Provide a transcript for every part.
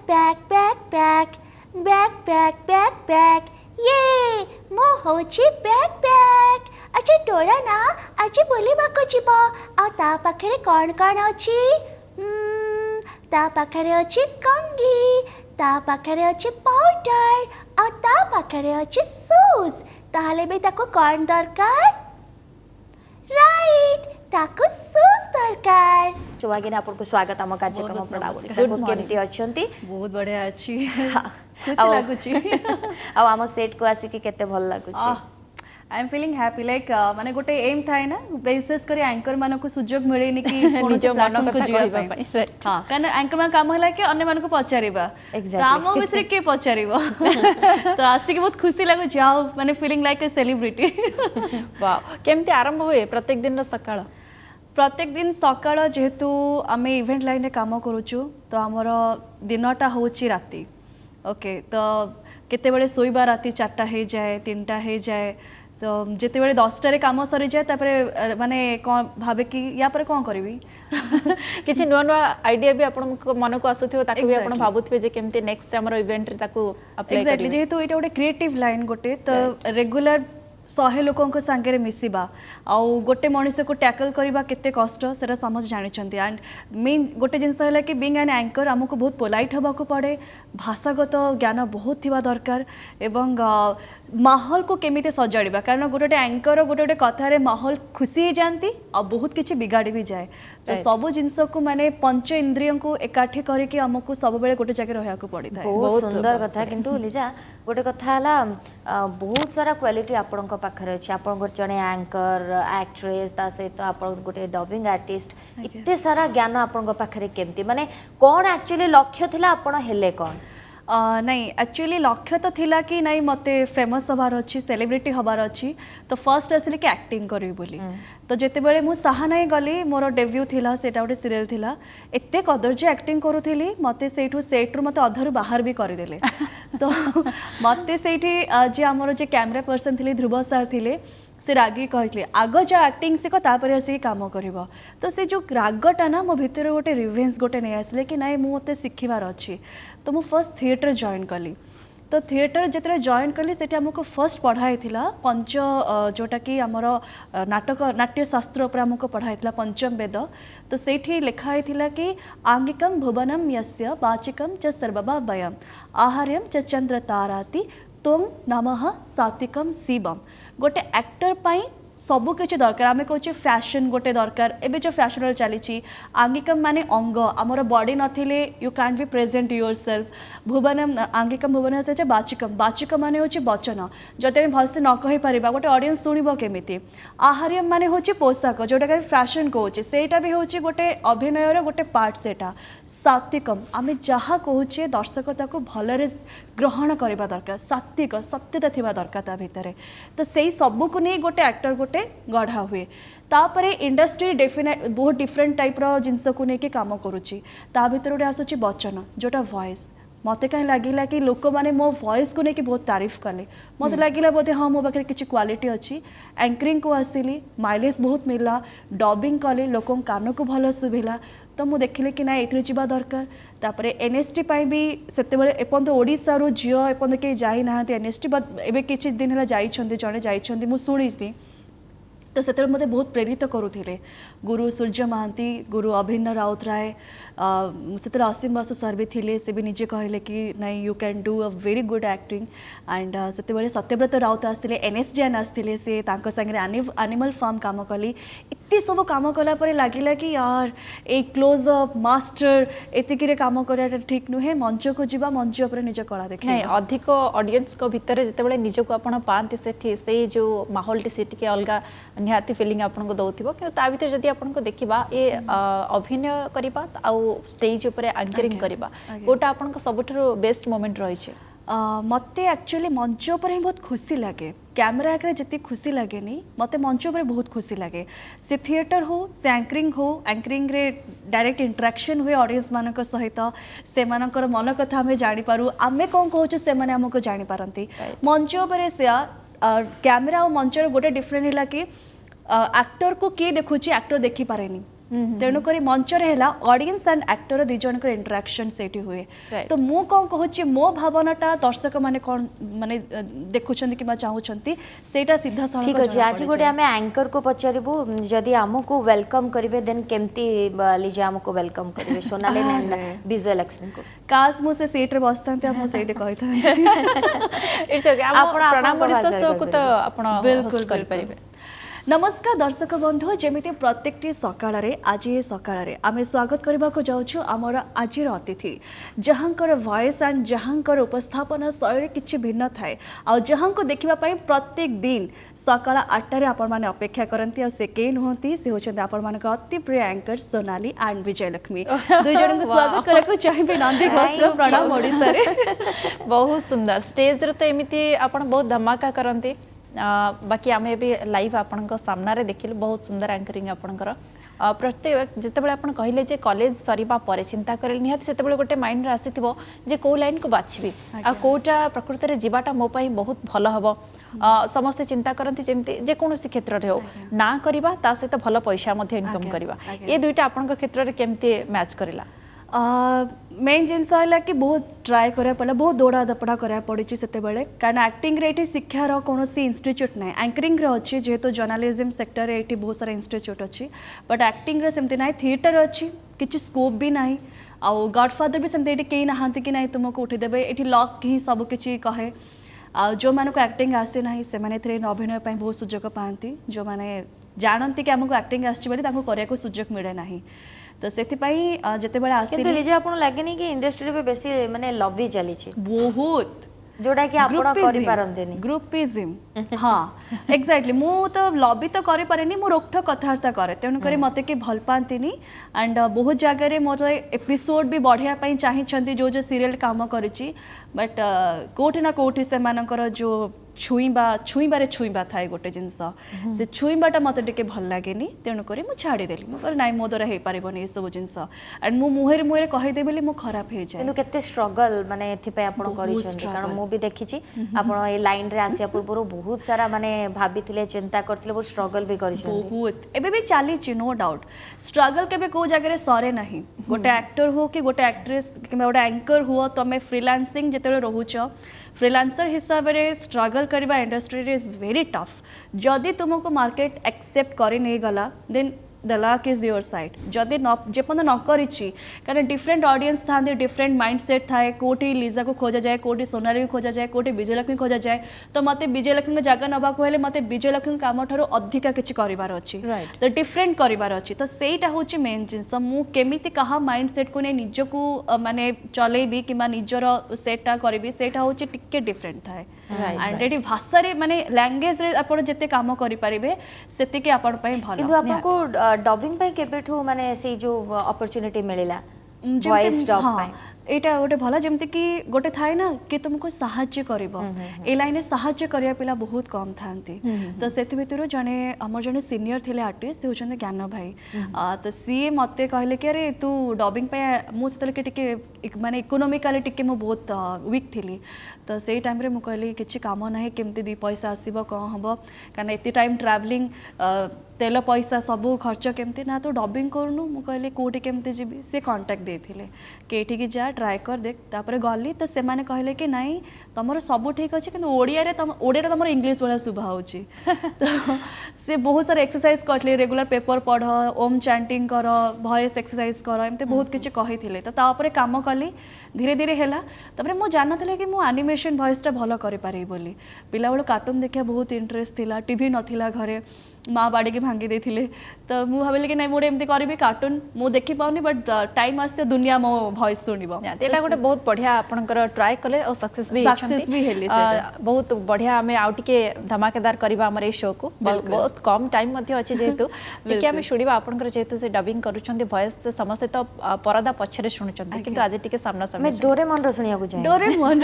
Back back back back back back back ये मो होची बैक बैक। अच्छा डोरा ना आज बुलिबाको जिबो आ ता पाखरे कोन कोन अछि? ता पाखरे अछि कंगी, ता पाखरे अछि पाउडर आ ता पाखरे अछि शूज। ताहले बे ताको कोन दरकार? राइट ताको शूज दरकार। चुवागिनी आपको स्वागत आम कार्यक्रम प्रणाली केमती अच्छी बहुत बढ़िया अच्छी खुशी लागुची आम सेट को आसिकी केते भल लागुची I'm feeling happy like माने गोटे एम थाए ना विशेष कर एंकर मान को सुजोग मिलेनि कि निज मन को जीवा पई हां कारण एंकर मान काम होला कि अन्य मान को पचारिबा काम विषय के पचारिबो तो आसिकी बहुत खुशी लागु जाओ माने फीलिंग लाइक अ सेलिब्रिटी वाह केमती आरंभ हुए प्रत्येक दिन सकाळ प्रत्येक दिन सकाळ जेहेतु आम इवेंट लाइन रे काम करूचु तो आमर दिनटा होची राती ओके तो केते बेले सोइबा राती 4टा हे जाए 3टा हे जाए तो जिते बेले 10टा रे काम सरी जाए तापरे माने कोन भाबे कि या पर कोन करबी किछि नुवा नुवा आइडिया भी आपन मन को आसुथिबो ताकि भी आपन भाबुथिबे जे केमती नेक्स्ट हमर इवेंट रे ताकू अप्लाई करबी एक्जेक्टली जेहेतु एटा गोटे क्रिएटिव लाइन गोटे तो रेगुलर 100 लोकों सांगे मिसवा आउ गोटे मनुष्य को टैकल करवा केते कष्ट से समझ जानी एंड मेन गोटे जिनस है कि बीइंग एन एंकर आमको बहुत पोलाइट होगा पड़े भाषागत ज्ञान बहुत थिबा दरकार एवं माहौल को केमिते सजाड़िबा कारण गोटे एंकर गोटे कथार माहौल खुशी जाती आ बहुत किसी बिगाड़ी भी जाए तो सब जिनस को माने पंच इंद्रियों को एकाठी करके आमको सब बेले गोटे जगह रहा पड़ी था बहुत सुंदर कथा किंतु लिजा गोटे कथा हला बहुत सारा क्वालिटी आपन पाखरे अछि आपन जने एंकर एक्ट्रेस ता सहित आपन गोटे डबिंग आर्टिस्ट इत्ते सारा ज्ञान आपन पाखरे केमती माने कोन एक्चुअली लक्ष्य थिला आपन हेले कोन नहीं एक्चुअली लक्ष्य तो थिला कि नहीं मते फेमस हबार अच्छी सेलिब्रिटी हबार अच्छी तो फर्स्ट आसली कि एक्टिंग करी बोली तो जिते बड़े मु साहानाई गली मोर डेब्यू थिला सेटा गोटे सीरियल थिला एते कदर्ज एक्टिंग करूथली मते सेठू सेट रु मते अधरु बाहर भी कर देले तो मते सेठी जे हमर जे कैमरा पर्सन थिले ध्रुव सर थिले से रागी कहले आग जा एक्टिंग सिख तापर आसी काम करबो तो से जो रागटा ना मो भितर गोटे रिवेंज गोटे नै आसले कि नाइ मु मते सिखिबार अछि तो मु फर्स्ट थिएटर जॉइन कली तो थिएटर जिते जॉइन कली सेठी हमको फर्स्ट पढ़ाई थिला पंच जोटा कि हमर नाटक नाट्यशास्त्र उपर हमको पढ़ाई थिला पंचम वेद तो सेठी लिखाई थिला कि आंगिकम भुवनम यस्य वाचिकम च सर्वभावयम आहार्यम च चंद्र ताराति तुम नमः सात्विकम शिवम गोटे एक्टर पाई सबु किछि दरकार आमे कहूँ फैशन गोटे दरकार एबे जो फैशन चली आंगिकम माने अंग आमर बॉडी नथिले you can be present yourself भुवनम आंगिकम भुवन से बाचिकम बाचिकम माने होछि वचन जते हम भलसे न कहि परिबा गोटे ऑडियंस सुनिबो केमिति आहार्यम माने होछि पोशाक जोटा कि फैशन कहूँ सेटा भी होछि गोटे अभिनयर गोटे पार्ट सेटा सात्विकम आमे जहा कहूँ दर्शक ताको भलरे ग्रहण करबा दरकार सात्विक सत्यता थिबा दरकार ता भितरे तो सेही सबु को नै गोटे एक्टर गोटे गढ़ा हुए तापरे इंडस्ट्री डेफिनेट बहुत डिफरेंट टाइप रो जिनस को लेके काम करूची ता भीतर गोटे आसुची वचन जोटा वॉइस मते कहीं लगिला कि लोक माने मो वॉइस को लेके बहुत तारीफ कले मते लगिला बोधे हाँ मो पाखे किसी क्वालिटी अच्छी एंकरिंग को आसिली माइलेज बहुत मिला डबिंग कले लोक कान को भल सुभिला तो मुझे देखिले कि ना ये जीवा दरकार तापरे एनएसटी पाई भी सेते बेले एपंत ओडिसा रो जियो एपंत के जाई नाहांती एनएसटी बट एबे किछि दिन हला जाइछंती जणे जाइछंती मु सुनिथि तो से मते बहुत प्रेरित करुथिले गुरु सूर्य महांती गुरु अभिन्न राउतराय से असीम बासु सर भी थिले से भी निजे कहले कि नहीं you can do a very good acting and से सत्यव्रत राउत आसते एनएसडीएन आसते से संगे एनिमल फार्म काम कली इतनी सब काम कला परे लागिला कि यार ए क्लोज अप मास्टर एतिकी काम करा ठीक नुहे मंच को जीवा मंच उपर निज कला देखे नहीं अधिक ऑडियंस को भितर जितेबाला निजक आपण पाते से जो माहौल से टिके अलग निहाती फिलिंग आपन को दउथिबो कि ता भीतर जदी आपन को देखिबा ए अभिनय करिबा आ स्टेज ऊपर एंकरिंग करिबा कोटा आपन को सबठरो बेस्ट मोमेंट रही छे मते एक्चुअली मंच ऊपर ही बहुत खुशी लगे कैमरा आगे जितनी खुशी लगे नहीं मते मंच ऊपर बहुत खुशी लगे से थिएटर हो से एंकरिंग रे डायरेक्ट इंटरेक्शन हुए ऑडियंस मानक सहित से मानकर मन कथा हमें जानि पारू आमे कोन कहूछु से माने हमको जानि पारंती मंच ऊपर से कैमरा और मंच गोटे डिफरेंट है कि एक्टर को किए देखुची एक्टर देखी पारेनी तेणुक मंचर है ऑडियंस एंड एक्टर दी जन इंटराक्शन से हुए Right. तो मु कौन कहूँ मो भावनाटा दर्शक मैंने कौन माने देखुं कि चाहूँगी सेटा सीधा सड़क ठीक अच्छे आज गोटे आम एंकर को पचारू जदि आमको वेलकम करेंगे देन केमती लिजा आमको वेलकम करेंगे सोनाली विजय लक्ष्मी को काश मु से सीट रे बसता मुझे कही था इट्स ओके ଆପଣ प्रणाम ଆପଣଙ୍କ ओडिशा ଭାଷାରେ शो को तो आपण बिल्कुल, होस्ट कर परिबे नमस्कार दर्शक बंधु जमी प्रत्येक सकाल आज ये सकाल आम स्वागत करने को जाऊँ आमर आज अतिथि जहाँकर वॉइस एंड जहाँकर उपस्थापन शैली किसी भिन्न थाए आ जहाँ को देखापी प्रत्येक दिन सकाल 8टार आपण मैंने अपेक्षा करती से के नुहति से होती आपण मान अति प्रिय एंकर सोनाली एंड विजय लक्ष्मी दुई जन को स्वागत करने चाहिए नंदी घोष प्रणाम ओडिशा रे बहुत सुंदर स्टेज रे तो एमिति आपण बहुत धमाका करंती बाकी आम भी लाइव आपण सामने देखिलु बहुत सुंदर एंकरिंग आपणकर प्रत्येक जितेबाला आपण कहले जे कॉलेज सरीबा परे चिंता करे निहाती सेतेबाला गोटे माइंड रे आसीथिबो जे को लाइन को बाछबी आ कोटा प्रकृति रे जीवाटा मो पई बहुत भलो हबो समस्ते चिंता करती जमती जे कोनोसी क्षेत्र रे हो ना करबा ता सहित भलो पैसा मध्ये इनकम करबा ए दुईटा आपण क्षेत्र रे केमती मैच करिला मेन जिनस है कि बहुत ट्राए करा पड़ा बहुत दौड़ा दपड़ा करा पड़ी से कारण एक्टिंग रे ये शिक्षार कौन इन्स्टिट्यूट ना एंकरिंग रे अच्छी जेहेतु जर्नालीजम सेक्टर रे ये बहुत सारा इन्स्टिट्यूट अच्छी बट एक्टिंग रे सेमती ना थिएटर अच्छी किसी स्कोप भी ना आउ गॉडफादर भी सेमती कहीं नहांती कि नहीं तुमको उठीदेवे ये लक ही सब किसी कहे आ जो मानक एक्टिंग आसे ना से अभिनय बहुत सुजोग पाती जो मैंने जानती कि आमको एक्टिंग आसको सुजोग मिले ना तो से जिते बड़े आसी किंतु लिजा आपन लागेनी कि इंडस्ट्री पे बेसी माने लव चली बहुत जोड़ा कि आपण करि पारंतेनी ग्रुपिज्म हाँ एक्जाक्टली मु तो लॉबी तो करि पारेनी मु रोकठोक कथावार्ता करे तेणु करी मते कि भल पांतीनी एंड बहुत जगह रे मोर एपिसोड भी बढ़िया पई चाहिछंती जो जो सीरियल काम करिछि बट कोठी ना कोठी से मानकर जो छुईबा थाए गोटे जिनस से छुईबाटा मत टिके भल लागेनी तेणुक मुझे छाड़ीदेली मुझे ना मो द्वारा हो पारन ये सब जिनस एंड मु मुहर मुहर कहीदे बोली मु खराब हो जाए किंतु केते स्ट्रगल माने एथि आपण करिसंती कारण मु भी देखिछि आपण ए लाइन रे आसिया पूर्व बहुत सारा माने भाबिथिले चिंता करथिले बहुत स्ट्रगल भी करिसंती बहुत एबे भी चली नो डाउट स्ट्रगल केबे को जगह रे सरे नहीं गोटे एक्टर हो कि गोटे एक्ट्रेस कि गोटे एंकर हो तुम फ्रीलांसिंग जिते रोच फ्रीलांसर हिसाब से स्ट्रगल करवा इंडस्ट्री इज वेरी टफ जदि तुमको मार्केट एक्सेप्ट कर नहीं गला then the luck is your side जदि जेपर्यंत न करी कारण डिफरेंट ऑडियंस था डिफरेंट माइंड सेट थाए कोटी लिजा को खोजा जाए कोटी सोनाली को खोजा जाए कोटी विजयलक्ष्मी खोजा जाए तो मत विजयलक्ष्मी जगह नवाक हेले मत विजयलक्ष्मी काम ठार अधिका किसी करार अच्छी तो डिफरेंट करार अच्छी तो सहीटा हूँ मेन जिनस मुझे क्या माइंड सेट को नहीं निजक माने चलेबी कि निजर सेटा करी सेटा हूँ टिके डिफरेंट थाए एंड ये भाषा माने लैंग्वेज आप जिते काम करेंगे से आपण भल किंतु आपको डबिंग पे केबेठू माने से जो अपॉर्चुनिटी मिलिला वॉइस डब पे एटा गोटे भल जमती कि गोटे थाए ना कि तुमको साहाଯ୍य करिवो ए लाइन साहाଯ୍य करिया पिला बहुत कम थांती तो सेति भितर जने हमर जने सीनियर थिले आर्टिस्ट से होचन ज्ञान भाई तो सी मते कहले कि अरे तू डबिंग पे मु सेतले के टिके माने इकोनॉमिकली टिके मु बहुत वीक थिली तो से टाइम रे मु कहली किछि काम नाही केमती दी पैसा आसीबो कोन हबो कारण एति टाइम ट्रैवलिंग तेल पैसा सब खर्च केमती ना तो डबिंग करनु मु कहली कोठी केमती जीबी से कांटेक्ट देथिले केठी की जा ट्राए कर देख तापर गली तो से माने कहले कि नहीं तुमर सब ठीक अच्छे कि ओडिया रे तुम इंग्लीश वाला शुभा होची तो से बहुत सारा एक्सरसाइज करले रेगुलर पेपर पढ़ ओम चैंटिंग कर वॉइस एक्सरसाइज कर एमते बहुत किछि कही थिले तो तापर काम कली धीरे धीरे हैला तापर मु जानथले कि मु एनिमेशन वॉइसटा भलो करि पारे बोली पिला बेलो कार्टून देखिया बहुत इंटरेस्ट थिला टीवी नथिला घरे माँ बाड़ी के भांगी देथिले तो मु भाबिले कि नहीं मोर एमती करबी कार्टून मु देखि पाउनी बट टाइम आसे दुनिया मो वॉइस सुनिबो एटा गोटे बहुत बढ़िया आपनकर ट्राई कले और सक्सेस भी हेली बहुत बढ़िया हमें आउ टिके धमाकेदार करबा हमर ए शो को बहुत कम टाइम मध्ये अछि जेहेतु टिके हमें शुडिबा आपनकर जेहेतु से डबिंग करूछन्ते वॉइस समस्त तो परदा पछरे सुनुछन्ते किंतु आज टिके सामना सामने मैं डोरेमोन रो सुनिया को जाय डोरेमोन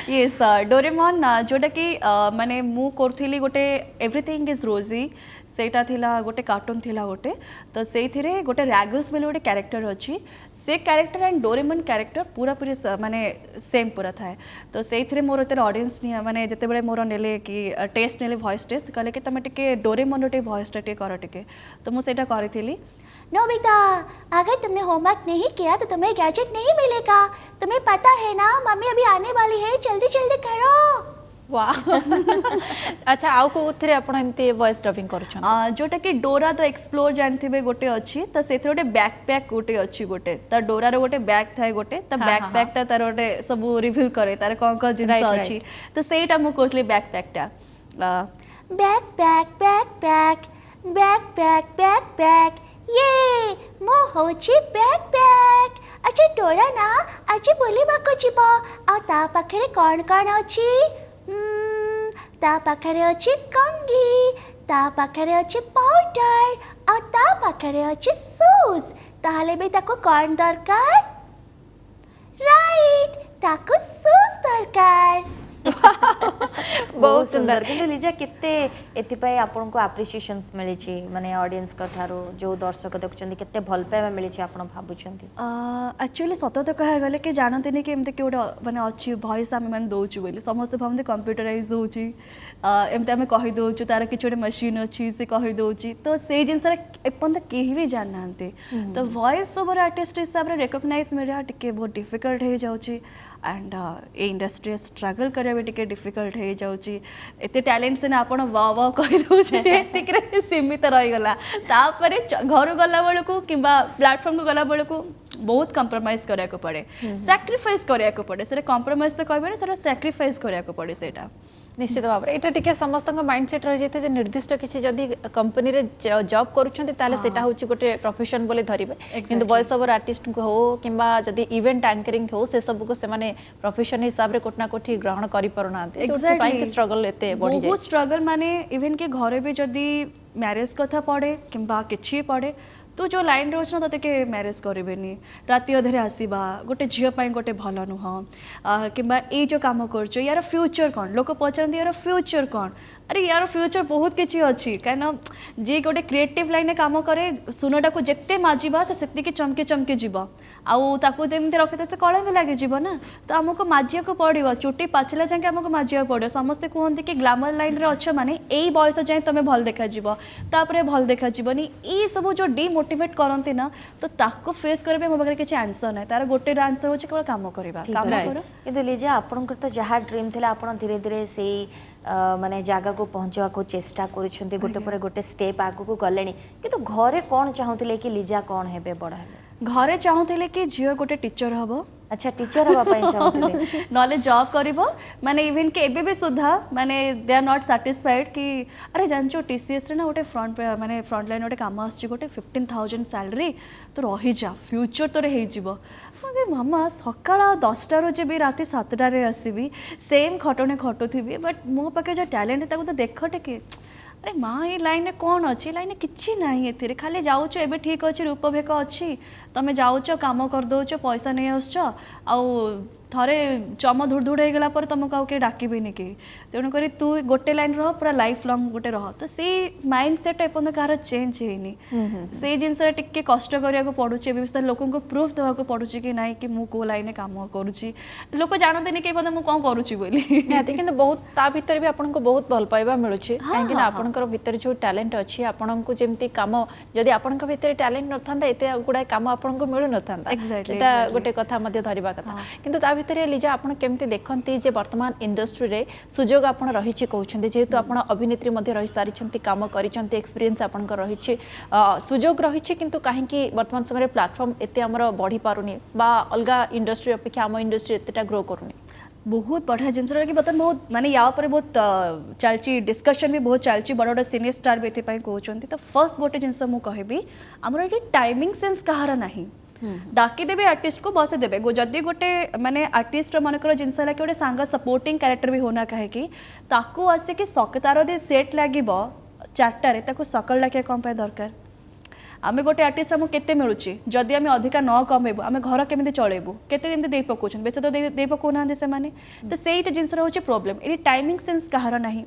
यस डोरेमोन जोटा कि माने मु करथिली गोटे एवरीथिंग इज रोजी सेटा थिला गोटे कार्टून थिला गोटे तो सेइथिरे गोटे रैगल्स बेले गोटे कैरेक्टर अछि से कैरेक्टर एंड डोरेमोन कैरेक्टर पूरा पूरी माने सेम पूरा थाए तो सेइथिरे मोर एते ऑडियंस नि माने जते बेले मोर नेले कि टेस्ट नेले वॉइस टेस्ट कहले कि तमे टिके डोरेमोन टे वॉइस टे कर टिके तो मु सेटा करथिली नोबिता, अगर तुमने होमवर्क नहीं किया तो तुम्हें गैजेट नहीं मिलेगा। तुम्हें पता है ना, मम्मी अभी आने वाली है, जल्दी जल्दी करो। वाह अच्छा आउ कोथरे आपण एमती वॉइस डबिंग करूछन जोटा कि डोरा द एक्सप्लोर जानथिबे गोटे अछि त सेथरे गोटे बैकपैक गोटे अछि गोटे त डोरा रो गोटे बैग थाए गोटे त बैकपैक ता तार गोटे सब रिवील करे तार कोन कोन जिंस अछि त सेटा मु कोथले बैकपैक ता बैकपैक बैकपैक बैकपैक बैकपैक ये मो होची बैकपैक। अच्छा डोरा ना आज बोलिबाको जिवो आ ता पाखरे कोन कोन अछि? ता पाखरे अछि कंगी, ता पाखरे अछि पाउडर आ ता पाखरे अछि शूज। ताहले बे ताको कोन दरकार? राइट, ताको शूज दरकार। बहुत सुंदर किंतु लिजा केते एतिपाई आपन को एप्रिसिएशंस मिली छी माने ऑडियंस का थारो जो दर्शक देखुचंदी केते भल पाए मिली छी आपन भाबुचंदी? एक्चुअली सत तो कह गले कि जानते नहीं कि एमते कि माने अच्छी वॉइस आम मैंने दौचु बोली समस्त भावते कंप्यूटराइज होची एमते आम कही दौचु तार कि गोटे मशीन अच्छी से कही दौची तो से जिनस एपर्यंत केही भी जान नांते तो वॉइस ओवर आर्टिस्ट हिसाब रे रिकॉग्नाइज मिलया टिके बहुत डिफिकल्ट हो जाउची एंड ए इंडस्ट्री स्ट्रगल करबे टिके डिफिकल्ट हो जाउची एते टैलेंट से ना आपण वाह वाह कहि दउची एतिकरे सीमित रही गला तापरे घर गला बेल को किबा प्लेटफॉर्म को गला बेल को बहुत कंप्रोमाइज करिया को पड़े सैक्रिफाइस करिया को पड़े सेटा कंप्रोमाइज तो कहबे ना सेटा सैक्रिफाइस करिया को पड़े सेटा निश्चित भाव में यहाँ टी समस्त माइंडसेट रही जाए निर्दिष्ट किसी जदि कंपनी रे जॉब करूँ गोटे प्रोफेशन बोले धरवे किंतु वॉइस ओवर आर्टिस्ट को हो किंबा जदि इवेंट एंकरिंग हो से सब को से प्रोफेशन हिसाब रे कोठना कोठी ग्रहण करि परुनांते जोथि स्ट्रगल एते बढ़ी जाय बहुत स्ट्रगल माने इवन के घरे भी जदि मैरिज कथा पड़े किंबा किछि पड़े तो जो लाइन रोच ना ते मैरिज करेनि राति अधे आसवा गोटे झीपाई गोटे भल नुह कि जो कम कर यार फ्यूचर कौन लोक पचारती यार फ्यूचर कौन अरे यार फ्यूचर बहुत किसी अच्छी कहीं जी गोटे क्रिएटिव लाइन काम करे सुनटा को जिते माजिबा से चमकी चमकी जीव आउे रखिते से कलंक लगे ना तो आमको माजिया को पड़ो चुटी पाचिला जाए आमको माजिया पड़ो समस्ते कहते कि ग्लामर लाइन रे अच्छ माने यही बयस जाए तुम भल देखा भल देखा ये सब जो डिमोटिवेट करती ना तो ताको फेस करबे मो पाखे किसी आंसर ना तार गोटे आंसर हो केवल काम करवा किंतु लिजा आपनकर तो जहाँ ड्रीम थिला आपन धीरे धीरे से माने जागा को पहुँचवा को चेष्टा करुछंती गोटे पर गोटे स्टेप आगु को गलेनी किंतु घरे कौन चाहूतिले कि लिजा कौन हेबे बड़ा हेबे घरे चाहूतिले कि झियो गोटे टीचर हबो अच्छा टीचर हवा पई चाहूतिले नले जॉब करिवो माने इवन के एबे भी सुधा माने दे आर नॉट सैटिस्फाइड कि अरे जानचो टीसीएस रे ना गोटे फ्रंट माने फ्रंट लाइन गोटे काम आछि गोटे 15,000 सैलरी तो रही जा फ्यूचर तो रे हे जीवो मगे मामा सकाळ 10टा रो जेबी राति 7टा रे आसीबी सेम खटने खटुथीबी बट मो पाके जो टैलेंट ताको तो देखटे कि अरे माँ ये लाइन में कौन अच्छी लाइन किसी ना ये खाली जाऊँ एबे ठीक अच्छे रूपभेक अच्छी तुम जाऊच कम करदे पैसा नहीं आस थरे चम धुड़ धुड़ हो गला तुमको आउ डाकबेनि कहीं तेणुक तू गोटे लाइन रह पूरा लाइफ लंग गोटे रह तो से माइंड सेट एपर्तंत कहार चेंज होनी से जिनस टिके कष्ट करा पड़ुचे लोक प्रूफ देवाक पड़ुचे कि नाई कि मु को लाइन काम करुँची लोक जानते कि मुझे कौन करुँची बोली कि बहुत ता भीतर भी आपको बहुत भल पाइबा मिलूँ कहीं आपंकर भीतर जो टैलेंट अच्छी आपन को जमी कम जदि आपण भीतर टैलेंट न था एत गुड़ाए कम आपको मिलू न था गोटे कथा धरवा कथा किंतु ता भीतर लिजा आपन केमती देखती जे वर्तमान इंडस्ट्री रे सुजोग आपन रही कहते जेहेतु आपन अभिनेत्री मध्य रही सारी काम करिसेंती एक्सपीरियंस आपन रही सुजोग रही किंतु कहीं वर्तमान समय प्लेटफॉर्म एते हमर बढ़ी पारुनी बा अलगा इंडस्ट्री अपेक्षा आम इंडस्ट्री एतेटा ग्रो करूनी बहुत बढ़िया जिनस बर्तमान बहुत माने या पर बहुत चलची डिस्कशन भी बहुत चलची बड़ बड़ सिने स्टार भी ये कहते तो फर्स्ट गोटे जिनस मुझे कहबी आमर ये टाइमिंग सेंस कहार नहीं डाकी देबे आर्टिस्ट को बसे देबे जदि गोटे माने आर्टिस्ट मनकर जिनस है कि गोटे सांग सपोर्टिंग कैरेक्टर भी होना कहीं ताकू आसिक सकार दे सेट लगे 4टारे ताकू सकाल डाकिया कौन पाए दरकार आम गोटे आर्टिस्ट आमको केते मिलूची जदि आम अधिका न कमेबू आम घर केमी चलेबू केते दे पकाउछन बेसे तो दे पकाउना से माने तो सेट जिनस होची प्रोब्लेम ये टाइमिंग सेंस कहार नहीं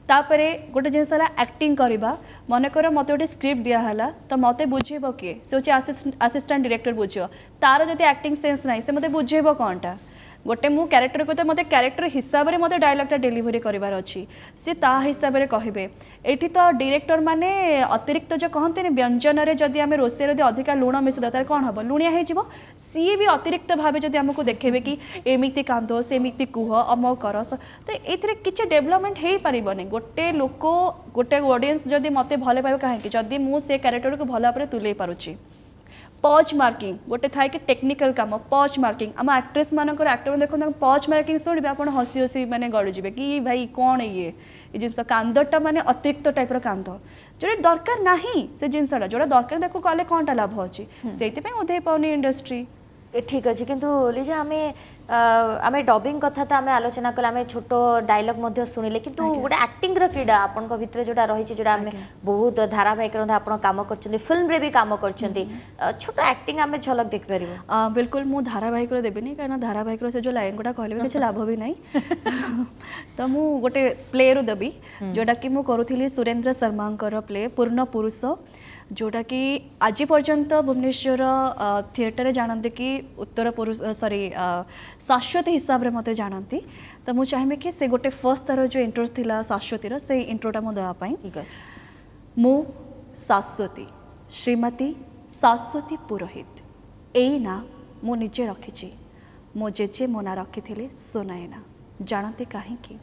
तापरे गोटे जिनस एक्टिंग करवा मनकर मत गोटे स्क्रिप्ट दिहला तो मत बुझेब किए से हूँ असिस्टेंट डायरेक्टर बुझे तार जब एक्टिंग सेंस ना से मत बुझेब कौनटा गोटे मु क्यारेक्टर को मते क्यारेक्टर हिसाब रे मते डायलॉगटा डेलीवरी करिवार अछि से ता हिसाब रे कहिबे एठी तो डायरेक्टर माने अतिरिक्त जो कहते ने व्यंजन रे जदि आमे रोसे रे अधिका लूण मिस दता कोन हबो लुणिया हे जिवो सी भी अतिरिक्त भावे जदि हमको देखेबे कि एमिति कांदो सेमिति कुह अम करस तो एथिरे किछ डेवलपमेंट हे परिबने गोटे लोक गोटे ऑडियंस जदि मते भले पाइबो काहे कि जदि मु से कैरेक्टर को भला भाबरे तुले पारुची पॉज मार्किंग गोटे थाए कि टेक्निकल काम पॉज मार्किंग आम एक्ट्रेस मानकर एक्टर देखो पॉज मार्किंग शुणवे आप हसी हसी मैंने गड़ुजे कि भाई कौन ये जिनस कांदटा माने अतिरिक्त टाइप कांद जो दरकार ना से जिनसा जोड़ा दरकार देखो कले कौनटा लाभ अच्छी से उदय पाऊनी इंडस्ट्री ठीक अच्छे किंतु लिजा आमे डबिंग कथा तो आमे आलोचना कले आमे छोट डायलॉग मध्य सुनिले किंतु गोटे एक्टिंग रो कीड़ा आपन को भितर जोटा रही जोटा आमे बहुत धारावाहिक रंधा आपन काम करछन्ती फिल्म रे भी काम करछन्ती छोट एक्टिंग आमे झलक देख परिबो बिल्कुल मु धारावाहिक रो देबेनी कारण धारावाहिक रो से जो लाइन गोटा कहले किछ लाभ भी नहीं तो मु गोटे प्ले रो देबी जोटा कि मु करूथिली सुरेंद्र शर्मा कर प्ले पूर्ण पुरुष जोटा कि आज पर्यंत भुवनेश्वर थिएटर जानते कि उत्तर पुरुष सॉरी शाश्वती हिसाब रे मते जानती तो मु चाहिए कि से गोटे फर्स्ट तार जो इंट्रो थिला शाश्वतीर से इंट्रोटा मु देवा पई ठीक है मु शाश्वती श्रीमती शाश्वती पुरोहित एई ना मु निजे रखिछि मो जेजे मो ना रखिथिले सोनायना जानते काहे कि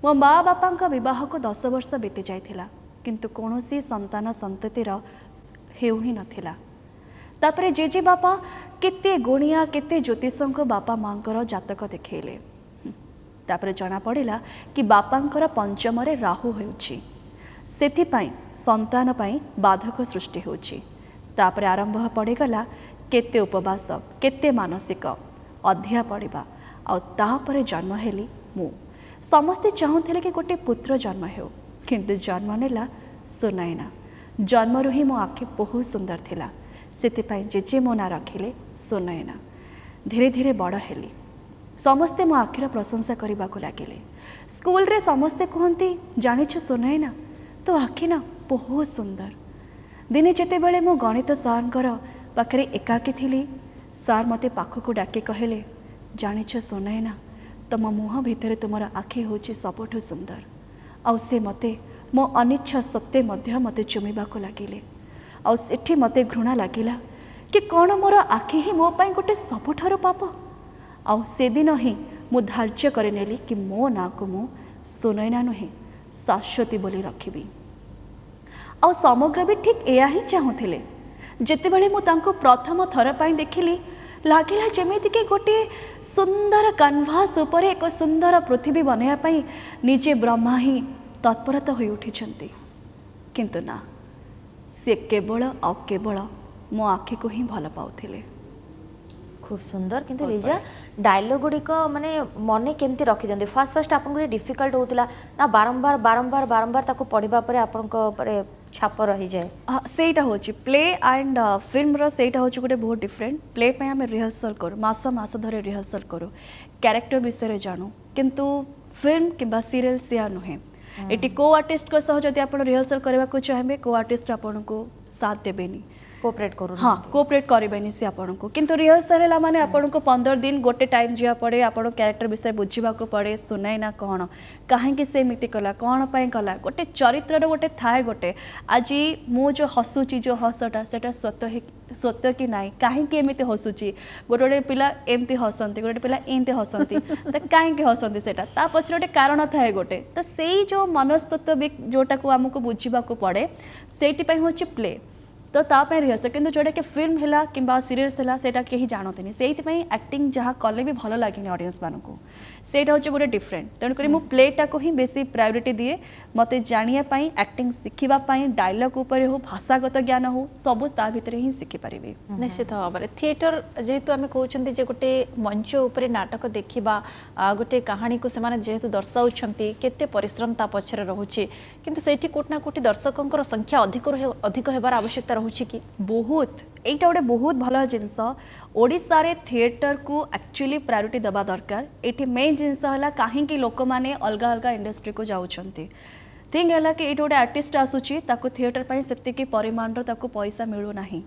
मो माँ बापा विवाह को 10 वर्ष बीती जाइथिला किंतु कौनसी संतान संततिर हेउ ही नथिला तापरे जेजे बापा केते गुणिया केते ज्योतिषंक बापा मांकर जातक देखैले तापरे जना पड़िला कि बापांकर पंचम रे राहु हेउछि सेथि पई संतान पई बाधक सृष्टि होछि तापरे आरंभ पड़ीगला केते उपवास केते मानसिक अध्या पड़िबा आ तापरे जन्म हेली मु समस्ते चाहूथिले कि गोटे पुत्र जन्म हेउ किंतु जन्म नेला सोनायना जन्मरु ही मो आखि बहुत सुंदर थिला सेतिपाई जेजे मो ना रखिले सोनायना धीरे धीरे बड़ हेली समस्ते मो आखिर प्रशंसा करने को लगिले स्कूल रे समस्ते कहती जानिछ सोनायना तो आखि ना बहुत सुंदर दिने जेते बेले मो गणित सार पाखरे एकाकी थिली सार मते पाखक डाके कहले जानिछ सोनायना तुम मुह भितर तुमर आखि होची सबठु सुंदर आउ से मते मो अनिच्छा सत्ते मध्य मते चुमिबा को लागिले आउ सेठी मते घृणा लागिला कि कौन मोर आखि ही मो पाई गोटे सबुठार पाप आउ से दिन ही मु धार्य करे नेली कि मो ना को मु सोनैना नुहे शाश्वती बोली रखिबी आउ समग्र भी ठीक एया ही चाहूथिले जेतेबेले मु तांको प्रथम थर पाई देखिली लागिला जेमिति के गोटे सुंदर कैनवास ऊपर एक सुंदर पृथ्वी बनैया पाई निजे ब्रह्मा ही तत्परता हो उठिछंती किंतु ना से केवल और केवल मो आखि को ही भल पाउथिले खूब सुंदर किंतु लिजा डायलॉग गुड़िक माने मने केमती रखी दियंती फर्स्ट आपन को डिफिकल्ट होतिला ना बारंबार बारंबार बारंबार ताको पढ़िबा परे आपन को परे छाप रही जाए सेटा होची प्ले एंड फिल्म रो सेटा होची गोटे बहुत डिफरेंट प्ले पे हमें रिहर्सल करू मास धरे रिहर्सल करू कैरेक्टर विषय रे जानू किंतु फिल्म किंबा सीरियल सिया नुहे एटी को आर्टिस्ट को सह जदि आपण रिहर्सल करबा को चाहेबे को आर्टिस्ट आपण को साथ देबेनी कोऑपरेट करू हाँ कोऑपरेट करेनि से आपन को किंतु रिहर्सल है माने आपन को 15 दिन गोटे टाइम जिया पड़े आपन कैरेक्टर विषय बुझीबा को पड़े सुनाई ना कौन कहीं से एमती कला कौन पाई कला गोटे चरित्र गोटे थाए गोटे आज मु जो हसुची जो हसटा सेटा सत्य कि नाई कहीं एमती हसुची गोटे गोटे पिला एमती हसंती गोटे पिला एमती हसंती तो कहीं हसंती सेटा ता पछरे गोटे कारण थाए गोटे तो सेई जो मनस्तत्व जोटा को आमको बुझीबा को पड़े सेठी पई होची प्ले तो ताप रिहर्सल किंतु जोटा कि फिल्म है कि सीरीज है सेटा कहीं जानते से एक्टिंग जहाँ कले भी भल लगे ऑडियंस मानक सेटा हूँ गोटे डिफरेंट तेणुक मुझे प्लेटा को ही बेसी प्रायोरीटी दिए मत जानापी एक्टिंग शिखापी डायलॉग उपर हो भाषागत ज्ञान हो सब ता भीतर ही शिखिपारे निश्चित भाव में थिएटर जेहेतु आम कहते गोटे मंच उपर नाटक देखा गोटे कहानी को जेहेतु दर्शाऊँ केते परिश्रम ता पछरे रोचे किंतु सेठी कोटना कोटी दर्शकों संख्या अधिक होबार आवश्यकता रोचे कि बहुत एटा गोटे बहुत भल जिनस ओडिशा रे थिएटर को एक्चुअली प्रायोरिटी देवा दरकार एठी मेन जिनस है कहीं लोक मैंने अलग अलग इंडस्ट्री को जाउछंती थिंग है कि ये गोटे आर्टिस्ट आसूची ताको थिएटर पर से परिमाण ताको पैसा मिलू नाही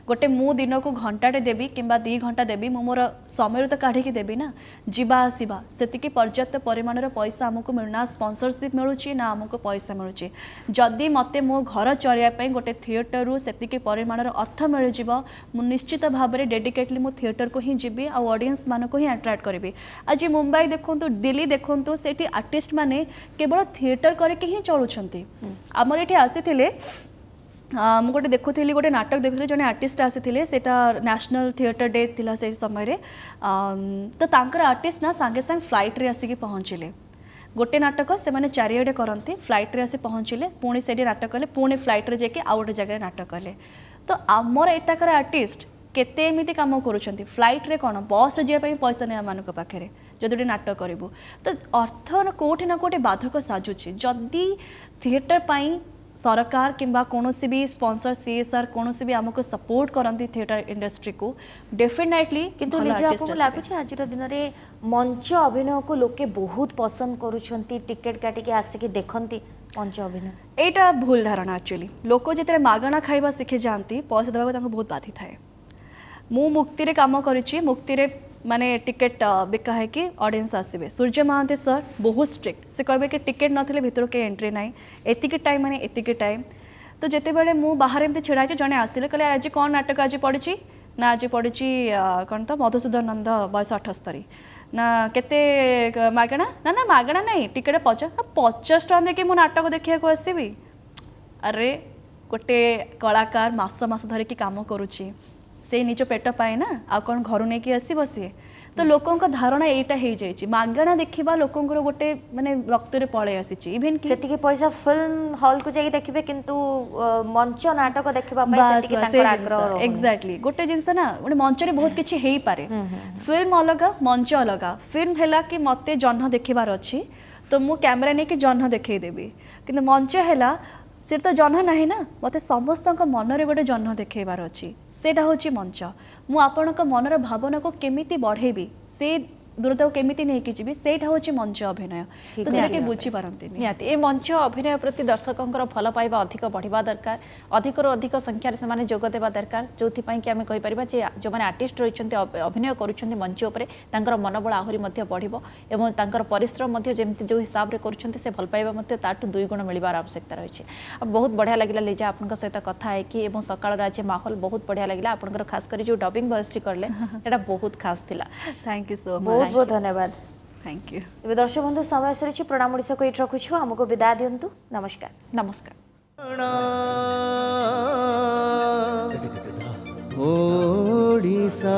गोटे मु दिन को घंटाटे देवी कि 2 घंटा देवी मु मोर समय तो काढ़ी देवी ना जीवा आसवा से पर्याप्त परिमाण पैसा आमको मिलना स्पॉन्सरशिप मिलूँ ना आमको पैसा मिलूँ जदि मते मो घर चलिया गोटे थिएटर से परिमाण अर्थ मिल जाव निश्चित भाव में डेडिकेटली मु थिएटर को ही जीवी आ ऑडियंस मान को ही अट्रैक्ट करी आज मुंबई देखु दिल्ली देखु से आर्टिस्ट माने केवल थिएटर करके ही चलुंट आमर ये आसी मुझे गोटे देखुली गोटे नाटक देखुली जड़े आर्टिस्ट आसी सेटा नेशनल थिएटर डे थिला से समय तो तांकर आर्टिस्ट ना सांगे सांग फ्लाइट रे आसिक पहुँचले गोटे नाटक से मैंने चारिआडे करती फ्लाइट रे आसी पहुँचले पुणी से नाटक कले पुणी फ्लाइट रे जाके आउ गोटे जगह नाटक कले तो आमर एटाकर आर्टिस्ट केते एमिति काम करूछंती फ्लाइट रे कोन बस रे जिया पैसा नहीं आम पाखे जदि नाटक करूँ तो अर्थ कोठी ना कोठी बाधक साजुची जदि थिएटर पाई सरकार किंबा कोनोसी भी स्पॉन्सर सीएसआर कोनोसी भी आमको सपोर्ट करती थिएटर इंडस्ट्री को डेफिनेटली किंतु निजे आपको लागुଛି आजिर दिन रे मंच अभिनय को लोके बहुत पसंद करूछंती टिकट काटिके आसिकी देखंती मंच अभिनय एटा भूल धारणा एक्चुअली लोक जिते मागणा खाइबा शिखि जाती पैसा देवा बहुत बाधी थाए मु मुक्ति रे काम करिछि मुक्ति रे माने टिकेट बिका है कि ऑडियंस आसबे सूर्य महांती सर बहुत स्ट्रिक्ट से कहबे कि टिकेट नथिले भितर के एंट्री नाई एतिके टाइम माने एतिके टाइम तो जेते बेले मु बाहर एमती छिड़ा जने आसिले कहले आज कौन नाटक आज पड़ी ना आज पड़ी कौन तो मधुसूदन नंद बयस 78 ना केते मागणा ना मागणा नहीं टिकेट 50 टका देके मु नाटक देखिया को आसीबी अरे गोटे कलाकार मास धरिकी काम करुच्ची से निज पेट पाए ना आ कौन घर नहीं कि आसब सी तो लोकों का धारणा एटा हो जाए मागणा देखा लोकों गोटे माने रक्त रे पळे आसी इवेन कि सेतिके पैसा फिल्म हॉल को जाई देखिबे किंतु मंच नाटक देखबा पई सेतिके तांकर आग्रह एग्जैक्टली गोटे जिनस ना गोटे मंच रे बहुत किछि हेई पारे फिल्म अलगा मंच अलगा फिल्म हैला कि मते जन्ह देखिबार अछि तो मु कैमरा नै कि जन्ह देखै देबी किंतु मंच हैला सिर्फ तो जन्ह नहीं ना मते समस्त मन रे गोटे जन्ह देखैबार अछि सेटा होची मंच मु आपणक मनर भावना को केमिति बढ़ेबी से दूरता को केमिति नहीं कि जीवी सेटा होची मंच अभिनय तो जेटा के बुझी पारंती निहाती ए मंच अभिनय प्रति दर्शकों भल पाइबा अधिक बढ़िबा दरकार अधिक रो अधिक संख्यार से माने जोग देबा दरकार जोथि पई कि आमे कहि परिबा जे जो माने आर्टिस्ट रहिचंती अभिनय करूचंती मंच उपरे तांकर मनोबल आहुरी मध्य बढ़िबो एवं तांकर परिश्रम मध्य जेमति जो हिसाब रे करूचंती से भल पाइबा मध्य ताटू 2 गुण मिलिबार आवश्यकता रहिছে बहुत बढ़िया लागिला लीजा आपनका सहित कथा है कि एवं सकाळ राज्य माहौल बहुत बढ़िया लागिला आपनकर खास करी जो डबिंग वॉइस करले एटा बहुत खास थिला थैंक यू सो मच बहुत बहुत धन्यवाद थैंक यू तेज दर्शक बंधु समय सरी प्रणाम ओडिशा को ये रखुछु हमको विदा दियंतु नमस्कार नमस्कार ओडिशा